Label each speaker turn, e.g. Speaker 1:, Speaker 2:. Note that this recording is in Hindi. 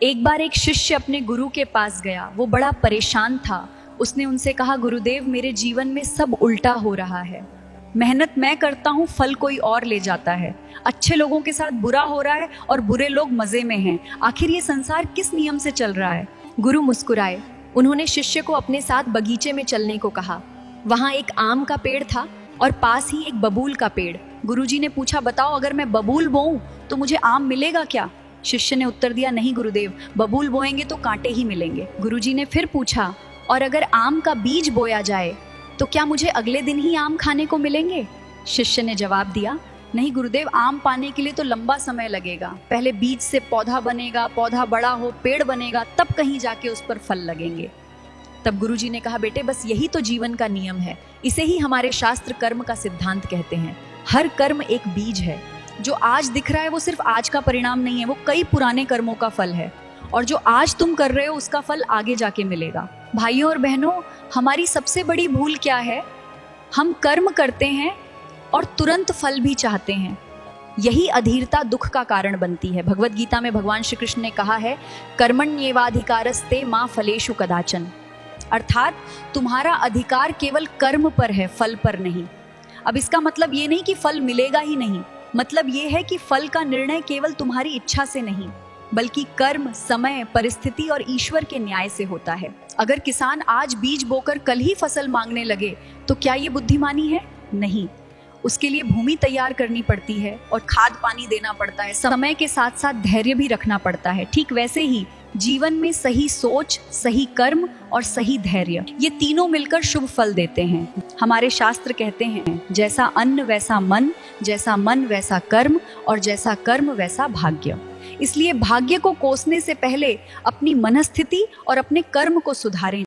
Speaker 1: एक बार एक शिष्य अपने गुरु के पास गया। वो बड़ा परेशान था। उसने उनसे कहा, गुरुदेव, मेरे जीवन में सब उल्टा हो रहा है। मेहनत मैं करता हूँ, फल कोई और ले जाता है। अच्छे लोगों के साथ बुरा हो रहा है और बुरे लोग मजे में हैं। आखिर ये संसार किस नियम से चल रहा है? गुरु मुस्कुराए। उन्होंने शिष्य को अपने साथ बगीचे में चलने को कहा। वहाँ एक आम का पेड़ था और पास ही एक बबूल का पेड़। गुरुजी ने पूछा, बताओ, अगर मैं बबूल बोऊं तो मुझे आम मिलेगा क्या? शिष्य ने उत्तर दिया, नहीं गुरुदेव, बबूल बोएंगे तो कांटे ही मिलेंगे। गुरुजी ने फिर पूछा, और अगर आम का बीज बोया जाए तो क्या मुझे अगले दिन ही आम खाने को मिलेंगे? शिष्य ने जवाब दिया, नहीं गुरुदेव, आम पाने के लिए तो लंबा समय लगेगा। पहले बीज से पौधा बनेगा, पौधा बड़ा हो, पेड़ बनेगा, तब कहीं जाके उस पर फल लगेंगे। तब गुरुजी ने कहा, बेटे, बस यही तो जीवन का नियम है। इसे ही हमारे शास्त्र कर्म का सिद्धांत कहते हैं। हर कर्म एक बीज है। जो आज दिख रहा है वो सिर्फ आज का परिणाम नहीं है, वो कई पुराने कर्मों का फल है। और जो आज तुम कर रहे हो उसका फल आगे जाके मिलेगा। भाइयों और बहनों, हमारी सबसे बड़ी भूल क्या है? हम कर्म करते हैं और तुरंत फल भी चाहते हैं। यही अधीरता दुख का कारण बनती है। भगवत गीता में भगवान श्री कृष्ण ने कहा है, कर्मण्येवाधिकारस्ते मा फलेषु कदाचन। अर्थात तुम्हारा अधिकार केवल कर्म पर है, फल पर नहीं। अब इसका मतलब ये नहीं कि फल मिलेगा ही नहीं। मतलब ये है कि फल का निर्णय केवल तुम्हारी इच्छा से नहीं, बल्कि कर्म, समय, परिस्थिति और ईश्वर के न्याय से होता है। अगर किसान आज बीज बोकर कल ही फसल मांगने लगे तो क्या ये बुद्धिमानी है? नहीं। उसके लिए भूमि तैयार करनी पड़ती है और खाद पानी देना पड़ता है। समय के साथ साथ धैर्य भी रखना पड़ता है। ठीक वैसे ही जीवन में सही सोच, सही कर्म और सही धैर्य, ये तीनों मिलकर शुभ फल देते हैं। हमारे शास्त्र कहते हैं, जैसा अन्न वैसा मन, जैसा मन वैसा कर्म, और जैसा कर्म वैसा भाग्य। इसलिए भाग्य को कोसने से पहले अपनी मनस्थिति और अपने कर्म को सुधारें।